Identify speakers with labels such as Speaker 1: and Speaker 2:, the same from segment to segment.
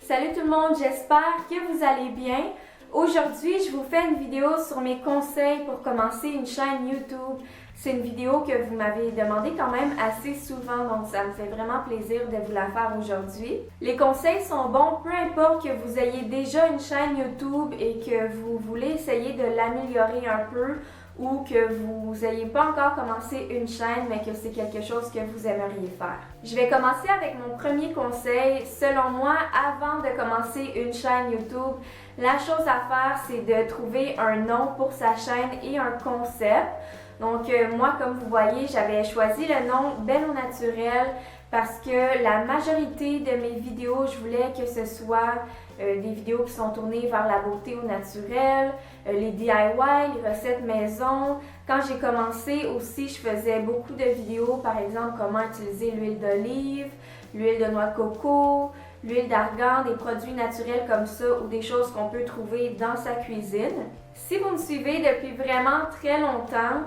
Speaker 1: Salut tout le monde, j'espère que vous allez bien. Aujourd'hui, je vous fais une vidéo sur mes conseils pour commencer une chaîne YouTube. C'est une vidéo que vous m'avez demandé quand même assez souvent, donc ça me fait vraiment plaisir de vous la faire aujourd'hui. Les conseils sont bons, peu importe que vous ayez déjà une chaîne YouTube et que vous voulez essayer de l'améliorer un peu ou que vous n'ayez pas encore commencé une chaîne, mais que c'est quelque chose que vous aimeriez faire. Je vais commencer avec mon premier conseil. Selon moi, avant de commencer une chaîne YouTube, la chose à faire, c'est de trouver un nom pour sa chaîne et un concept. Donc moi, comme vous voyez, j'avais choisi le nom Belle au naturel parce que la majorité de mes vidéos, je voulais que ce soit des vidéos qui sont tournées vers la beauté au naturel, les DIY, les recettes maison. Quand j'ai commencé aussi, je faisais beaucoup de vidéos, par exemple, comment utiliser l'huile d'olive, l'huile de noix de coco, l'huile d'argan, des produits naturels comme ça ou des choses qu'on peut trouver dans sa cuisine. Si vous me suivez depuis vraiment très longtemps,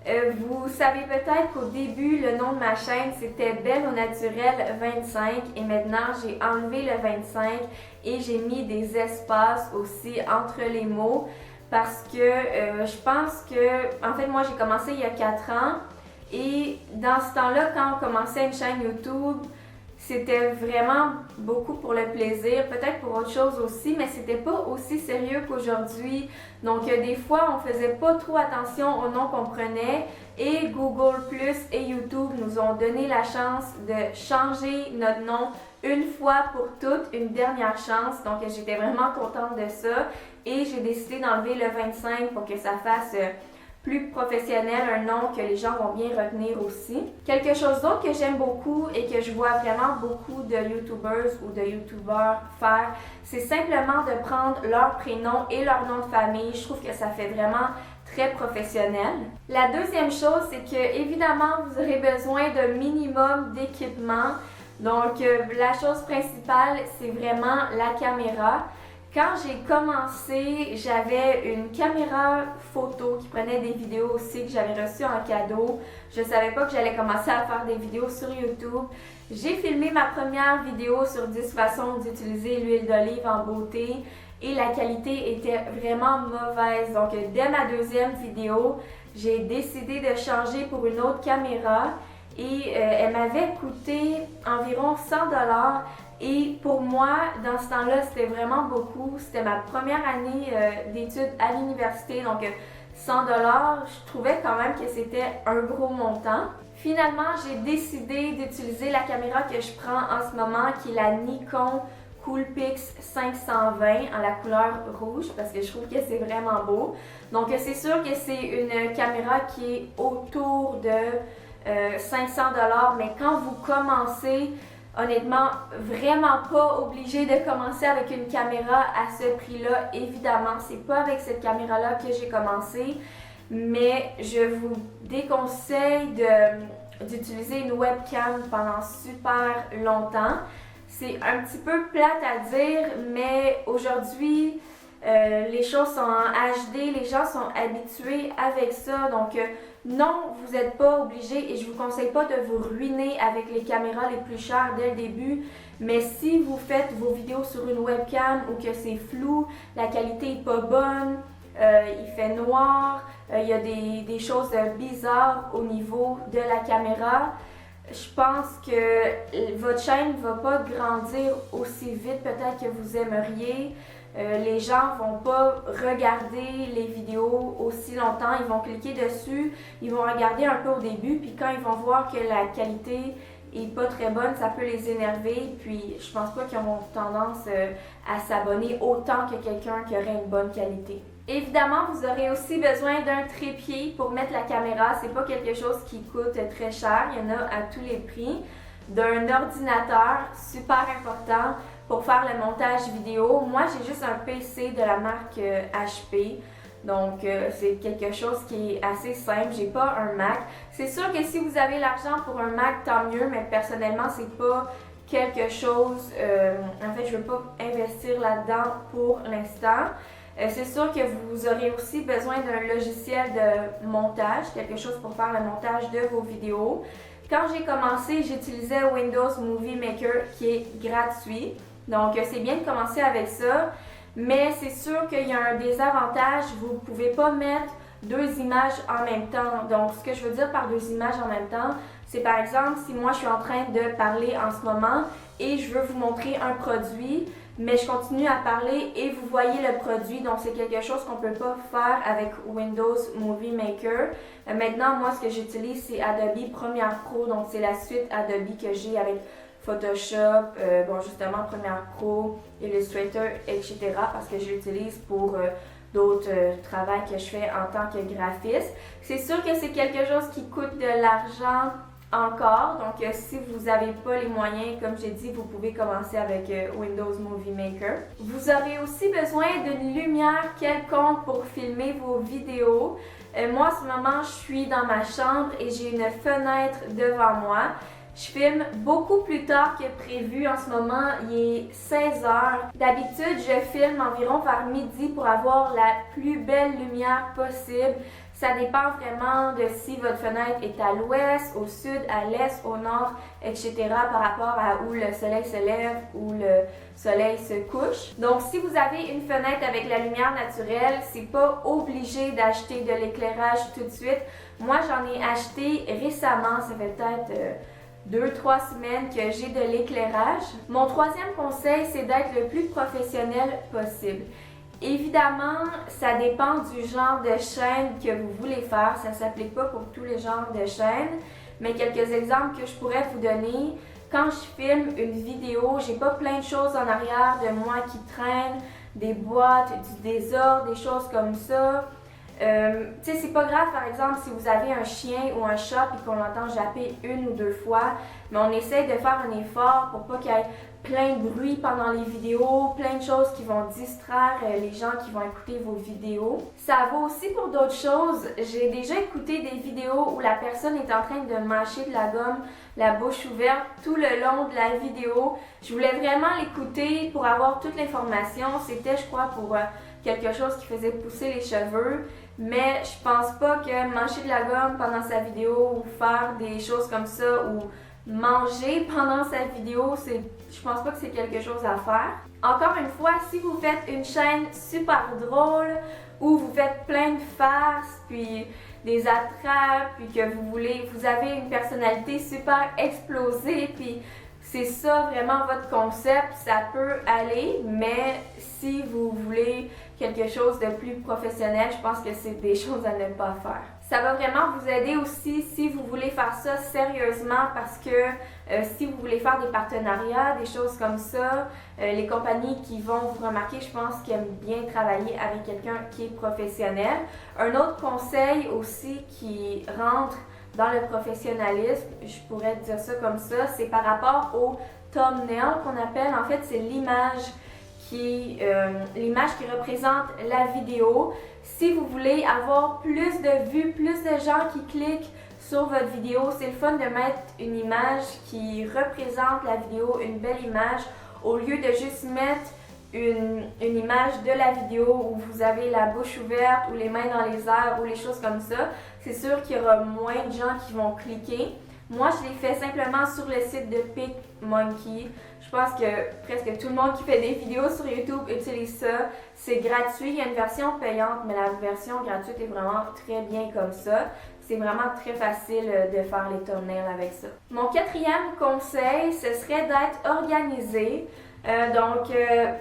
Speaker 1: vous savez peut-être qu'au début, le nom de ma chaîne, c'était Belle au naturel 25 et maintenant, j'ai enlevé le 25 et j'ai mis des espaces aussi entre les mots parce que je pense que, en fait, moi, j'ai commencé il y a 4 ans et dans ce temps-là, quand on commençait une chaîne YouTube, c'était vraiment beaucoup pour le plaisir, peut-être pour autre chose aussi, mais c'était pas aussi sérieux qu'aujourd'hui. Donc des fois, on faisait pas trop attention au nom qu'on prenait et Google Plus et YouTube nous ont donné la chance de changer notre nom une fois pour toutes, une dernière chance. Donc j'étais vraiment contente de ça et j'ai décidé d'enlever le 25 pour que ça fasse plus professionnel, un nom que les gens vont bien retenir aussi. Quelque chose d'autre que j'aime beaucoup et que je vois vraiment beaucoup de YouTubers ou de YouTubers faire, c'est simplement de prendre leur prénom et leur nom de famille. Je trouve que ça fait vraiment très professionnel. La deuxième chose, c'est que évidemment, vous aurez besoin d'un minimum d'équipement. Donc, la chose principale, c'est vraiment la caméra. Quand j'ai commencé, j'avais une caméra photo qui prenait des vidéos aussi que j'avais reçues en cadeau. Je ne savais pas que j'allais commencer à faire des vidéos sur YouTube. J'ai filmé ma première vidéo sur 10 façons d'utiliser l'huile d'olive en beauté et la qualité était vraiment mauvaise. Donc dès ma deuxième vidéo, j'ai décidé de changer pour une autre caméra et elle m'avait coûté environ 100 $. Et pour moi, dans ce temps-là, c'était vraiment beaucoup. C'était ma première année d'études à l'université, donc 100 $, je trouvais quand même que c'était un gros montant. Finalement, j'ai décidé d'utiliser la caméra que je prends en ce moment, qui est la Nikon Coolpix 520 en la couleur rouge, parce que je trouve que c'est vraiment beau. Donc c'est sûr que c'est une caméra qui est autour de 500 $, mais quand vous commencez, honnêtement, vraiment pas obligé de commencer avec une caméra à ce prix-là. Évidemment, c'est pas avec cette caméra-là que j'ai commencé, mais je vous déconseille d'utiliser une webcam pendant super longtemps. C'est un petit peu plate à dire, mais aujourd'hui, les choses sont en HD, les gens sont habitués avec ça, donc non, vous n'êtes pas obligé et je vous conseille pas de vous ruiner avec les caméras les plus chères dès le début, mais si vous faites vos vidéos sur une webcam ou que c'est flou, la qualité est pas bonne, il fait noir, il y a des choses bizarres au niveau de la caméra, je pense que votre chaîne ne va pas grandir aussi vite peut-être que vous aimeriez. Les gens vont pas regarder les vidéos aussi longtemps, ils vont cliquer dessus, ils vont regarder un peu au début, puis quand ils vont voir que la qualité est pas très bonne, ça peut les énerver, puis je pense pas qu'ils auront tendance à s'abonner autant que quelqu'un qui aurait une bonne qualité. Évidemment, vous aurez aussi besoin d'un trépied pour mettre la caméra, c'est pas quelque chose qui coûte très cher, il y en a à tous les prix. D'un ordinateur, super important pour faire le montage vidéo. Moi, j'ai juste un PC de la marque HP. Donc, c'est quelque chose qui est assez simple. J'ai pas un Mac. C'est sûr que si vous avez l'argent pour un Mac, tant mieux, mais personnellement, c'est pas quelque chose... en fait, je veux pas investir là-dedans pour l'instant. C'est sûr que vous aurez aussi besoin d'un logiciel de montage, quelque chose pour faire le montage de vos vidéos. Quand j'ai commencé, j'utilisais Windows Movie Maker qui est gratuit. Donc, c'est bien de commencer avec ça, mais c'est sûr qu'il y a un désavantage, vous ne pouvez pas mettre deux images en même temps. Donc, ce que je veux dire par deux images en même temps, c'est par exemple, si moi je suis en train de parler en ce moment et je veux vous montrer un produit, mais je continue à parler et vous voyez le produit, donc c'est quelque chose qu'on ne peut pas faire avec Windows Movie Maker. Maintenant, moi, ce que j'utilise, c'est Adobe Premiere Pro, donc c'est la suite Adobe que j'ai avec Photoshop, justement Premiere Pro, Illustrator, etc. parce que je l'utilise pour d'autres travaux que je fais en tant que graphiste. C'est sûr que c'est quelque chose qui coûte de l'argent encore, donc si vous n'avez pas les moyens, comme j'ai dit, vous pouvez commencer avec Windows Movie Maker. Vous aurez aussi besoin d'une lumière quelconque pour filmer vos vidéos. Moi, en ce moment, je suis dans ma chambre et j'ai une fenêtre devant moi. Je filme beaucoup plus tard que prévu. En ce moment, il est 16 heures. D'habitude, je filme environ vers midi pour avoir la plus belle lumière possible. Ça dépend vraiment de si votre fenêtre est à l'ouest, au sud, à l'est, au nord, etc. par rapport à où le soleil se lève, où le soleil se couche. Donc, si vous avez une fenêtre avec la lumière naturelle, c'est pas obligé d'acheter de l'éclairage tout de suite. Moi, j'en ai acheté récemment, ça fait peut-être 2-3 semaines que j'ai de l'éclairage. Mon troisième conseil, c'est d'être le plus professionnel possible. Évidemment, ça dépend du genre de chaîne que vous voulez faire. Ça ne s'applique pas pour tous les genres de chaînes, mais quelques exemples que je pourrais vous donner. Quand je filme une vidéo, j'ai pas plein de choses en arrière de moi qui traînent, des boîtes, du désordre, des choses comme ça. C'est pas grave, par exemple, si vous avez un chien ou un chat et qu'on l'entend japper une ou deux fois, mais on essaye de faire un effort pour pas qu'il y ait plein de bruit pendant les vidéos, plein de choses qui vont distraire les gens qui vont écouter vos vidéos. Ça vaut aussi pour d'autres choses. J'ai déjà écouté des vidéos où la personne est en train de mâcher de la gomme, la bouche ouverte, tout le long de la vidéo. Je voulais vraiment l'écouter pour avoir toute l'information. C'était, je crois, pour quelque chose qui faisait pousser les cheveux. Mais je pense pas que mâcher de la gomme pendant sa vidéo ou faire des choses comme ça ou manger pendant sa vidéo, je pense pas que c'est quelque chose à faire. Encore une fois, si vous faites une chaîne super drôle où vous faites plein de farces, puis des attrapes, puis que vous avez une personnalité super explosée, puis c'est ça vraiment votre concept, ça peut aller, mais si vous voulez quelque chose de plus professionnel, je pense que c'est des choses à ne pas faire. Ça va vraiment vous aider aussi si vous voulez faire ça sérieusement parce que si vous voulez faire des partenariats, des choses comme ça, les compagnies qui vont vous remarquer, je pense qu'ils aiment bien travailler avec quelqu'un qui est professionnel. Un autre conseil aussi qui rentre dans le professionnalisme, je pourrais dire ça comme ça, c'est par rapport au thumbnail qu'on appelle. En fait, c'est l'image qui représente la vidéo. Si vous voulez avoir plus de vues, plus de gens qui cliquent sur votre vidéo, c'est le fun de mettre une image qui représente la vidéo, une belle image, au lieu de juste mettre une image de la vidéo où vous avez la bouche ouverte ou les mains dans les airs ou les choses comme ça. C'est sûr qu'il y aura moins de gens qui vont cliquer. Moi, je l'ai fait simplement sur le site de PicMonkey. Je pense que presque tout le monde qui fait des vidéos sur YouTube utilise ça. C'est gratuit, il y a une version payante, mais la version gratuite est vraiment très bien comme ça. C'est vraiment très facile de faire les thumbnails avec ça. Mon quatrième conseil, ce serait d'être organisé.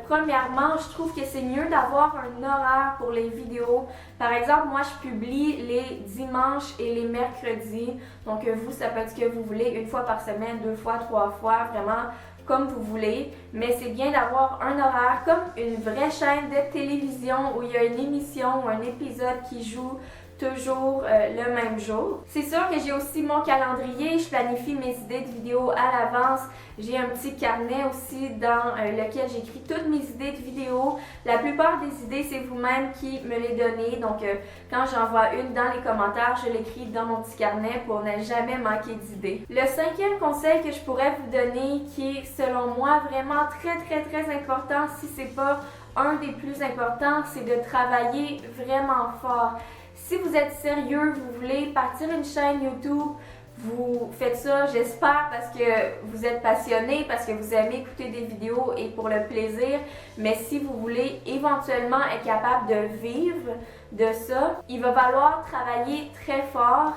Speaker 1: Premièrement, je trouve que c'est mieux d'avoir un horaire pour les vidéos. Par exemple, moi, je publie les dimanches et les mercredis. Donc, vous, ça peut être ce que vous voulez, une fois par semaine, 2 fois, 3 fois, vraiment comme vous voulez. Mais c'est bien d'avoir un horaire comme une vraie chaîne de télévision où il y a une émission ou un épisode qui joue toujours le même jour. C'est sûr que j'ai aussi mon calendrier, je planifie mes idées de vidéos à l'avance. J'ai un petit carnet aussi dans lequel j'écris toutes mes idées de vidéos. La plupart des idées, c'est vous-même qui me les donnez. Donc, quand j'en vois une dans les commentaires, je l'écris dans mon petit carnet pour ne jamais manquer d'idées. Le cinquième conseil que je pourrais vous donner, qui est selon moi vraiment très important, si c'est pas un des plus importants, c'est de travailler vraiment fort. Si vous êtes sérieux, vous voulez partir une chaîne YouTube, vous faites ça, j'espère, parce que vous êtes passionné, parce que vous aimez écouter des vidéos et pour le plaisir. Mais si vous voulez éventuellement être capable de vivre de ça, il va falloir travailler très fort.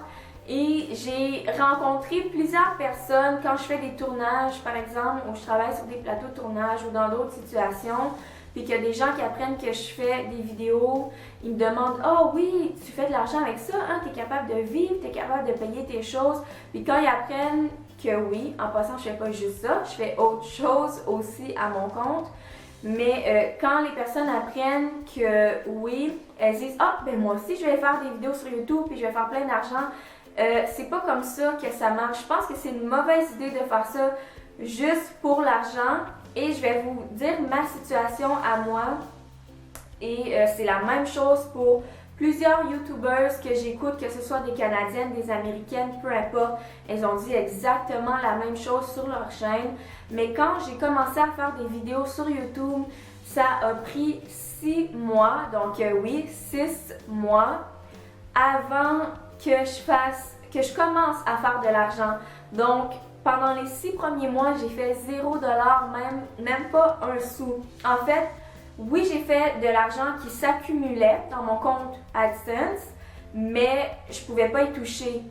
Speaker 1: Et j'ai rencontré plusieurs personnes quand je fais des tournages, par exemple, où je travaille sur des plateaux de tournage ou dans d'autres situations, puis qu'il y a des gens qui apprennent que je fais des vidéos, ils me demandent « Oh oui, tu fais de l'argent avec ça, hein? Tu es capable de vivre, tu es capable de payer tes choses. » Puis quand ils apprennent que oui, en passant, je fais pas juste ça, je fais autre chose aussi à mon compte. Mais quand les personnes apprennent que oui, elles disent « Ah, ben moi aussi, je vais faire des vidéos sur YouTube, puis je vais faire plein d'argent. » C'est pas comme ça que ça marche. Je pense que c'est une mauvaise idée de faire ça juste pour l'argent. Et je vais vous dire ma situation à moi. Et c'est la même chose pour plusieurs YouTubers que j'écoute, que ce soit des Canadiennes, des Américaines, peu importe. Elles ont dit exactement la même chose sur leur chaîne. Mais quand j'ai commencé à faire des vidéos sur YouTube, ça a pris 6 mois. Donc oui, 6 mois avant que je commence à faire de l'argent. Donc, pendant les 6 premiers mois, j'ai fait 0$, même pas un sou. En fait, oui, j'ai fait de l'argent qui s'accumulait dans mon compte AdSense, mais je pouvais pas y toucher.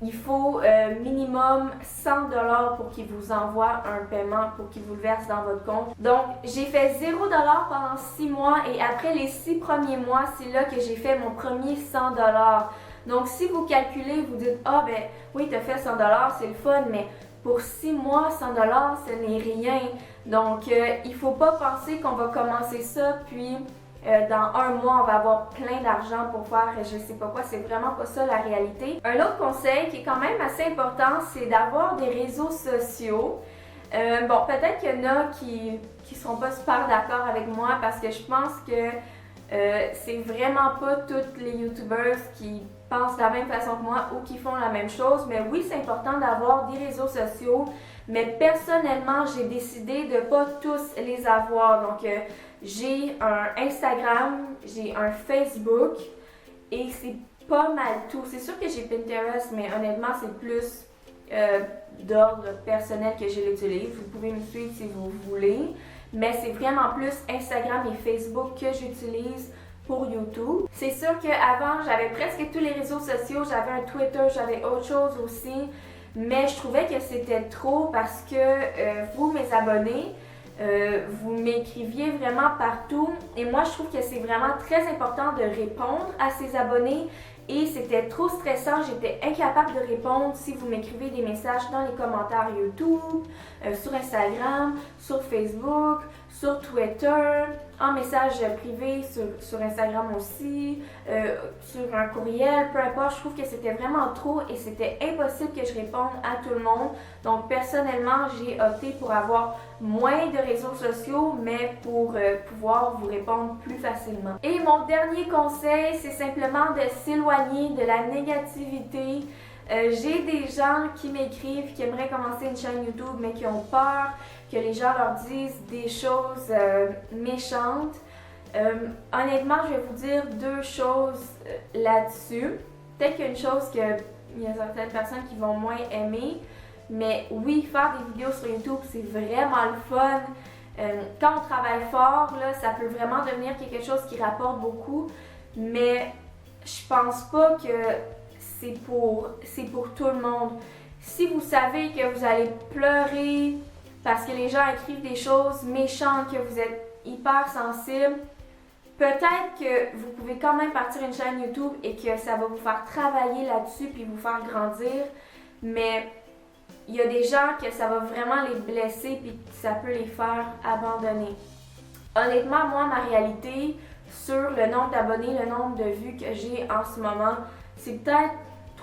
Speaker 1: Il faut minimum 100$ pour qu'il vous envoie un paiement, pour qu'il vous le verse dans votre compte. Donc, j'ai fait 0$ pendant 6 mois et après les 6 premiers mois, c'est là que j'ai fait mon premier 100$. Donc, si vous calculez, vous dites « Ah, ben oui, tu as fait 100$, c'est le fun, mais pour 6 mois, 100$, ce n'est rien. » Donc, il ne faut pas penser qu'on va commencer ça, puis dans 1 mois, on va avoir plein d'argent pour faire je sais pas quoi. C'est vraiment pas ça la réalité. Un autre conseil qui est quand même assez important, c'est d'avoir des réseaux sociaux. Bon, peut-être qu'il y en a qui seront pas super d'accord avec moi parce que je pense que c'est vraiment pas toutes les YouTubers qui pensent de la même façon que moi ou qui font la même chose. Mais oui, c'est important d'avoir des réseaux sociaux. Mais personnellement, j'ai décidé de pas tous les avoir. Donc, j'ai un Instagram, j'ai un Facebook et c'est pas mal tout. C'est sûr que j'ai Pinterest, mais honnêtement, c'est plus d'ordre personnel que je l'utilise. Vous pouvez me suivre si vous voulez. Mais c'est vraiment plus Instagram et Facebook que j'utilise pour YouTube. C'est sûr qu'avant, j'avais presque tous les réseaux sociaux. J'avais un Twitter, j'avais autre chose aussi. Mais je trouvais que c'était trop parce que vous, mes abonnés, vous m'écriviez vraiment partout. Et moi, je trouve que c'est vraiment très important de répondre à ces abonnés. Et c'était trop stressant, j'étais incapable de répondre si vous m'écrivez des messages dans les commentaires YouTube, sur Instagram, sur Facebook, sur Twitter, en message privé sur Instagram aussi, sur un courriel, peu importe. Je trouve que c'était vraiment trop et c'était impossible que je réponde à tout le monde. Donc personnellement, j'ai opté pour avoir moins de réseaux sociaux, mais pour pouvoir vous répondre plus facilement. Et mon dernier conseil, c'est simplement de s'éloigner de la négativité. J'ai des gens qui m'écrivent, qui aimeraient commencer une chaîne YouTube, mais qui ont peur que les gens leur disent des choses méchantes. Honnêtement, je vais vous dire 2 choses là-dessus. Peut-être qu'il y a une chose qu'il y a certaines personnes qui vont moins aimer, mais oui, faire des vidéos sur YouTube, c'est vraiment le fun. Quand on travaille fort, là, ça peut vraiment devenir quelque chose qui rapporte beaucoup, mais je pense pas que c'est pour tout le monde. Si vous savez que vous allez pleurer parce que les gens écrivent des choses méchantes, que vous êtes hyper sensible, peut-être que vous pouvez quand même partir une chaîne YouTube et que ça va vous faire travailler là-dessus puis vous faire grandir, mais il y a des gens que ça va vraiment les blesser puis que ça peut les faire abandonner. Honnêtement, moi, ma réalité sur le nombre d'abonnés, le nombre de vues que j'ai en ce moment, c'est peut-être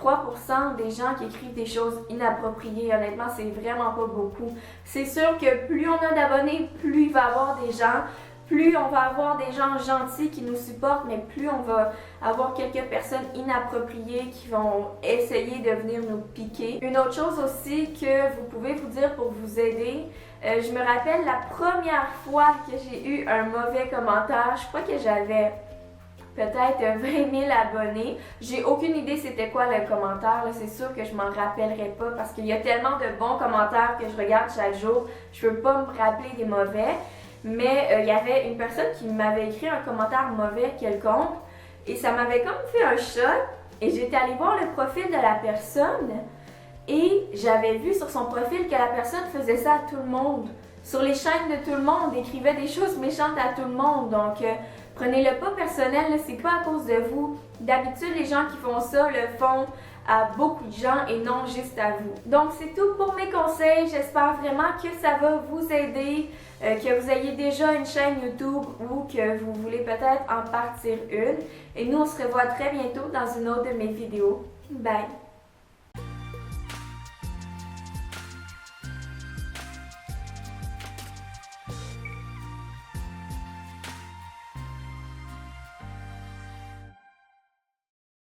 Speaker 1: 3% des gens qui écrivent des choses inappropriées. Honnêtement, c'est vraiment pas beaucoup. C'est sûr que plus on a d'abonnés, plus il va y avoir des gens, plus on va avoir des gens gentils qui nous supportent, mais plus on va avoir quelques personnes inappropriées qui vont essayer de venir nous piquer. Une autre chose aussi que vous pouvez vous dire pour vous aider, je me rappelle la première fois que j'ai eu un mauvais commentaire, je crois que j'avais peut-être 20 000 abonnés. J'ai aucune idée c'était quoi le commentaire, c'est sûr que je m'en rappellerai pas parce qu'il y a tellement de bons commentaires que je regarde chaque jour, je peux pas me rappeler des mauvais. Mais il y avait une personne qui m'avait écrit un commentaire mauvais quelconque et ça m'avait comme fait un choc et j'étais allée voir le profil de la personne et j'avais vu sur son profil que la personne faisait ça à tout le monde. Sur les chaînes de tout le monde, écrivait des choses méchantes à tout le monde. Donc, prenez-le pas personnel, c'est pas à cause de vous. D'habitude, les gens qui font ça le font à beaucoup de gens et non juste à vous. Donc, c'est tout pour mes conseils. J'espère vraiment que ça va vous aider, que vous ayez déjà une chaîne YouTube ou que vous voulez peut-être en partir une. Et nous, on se revoit très bientôt dans une autre de mes vidéos. Bye!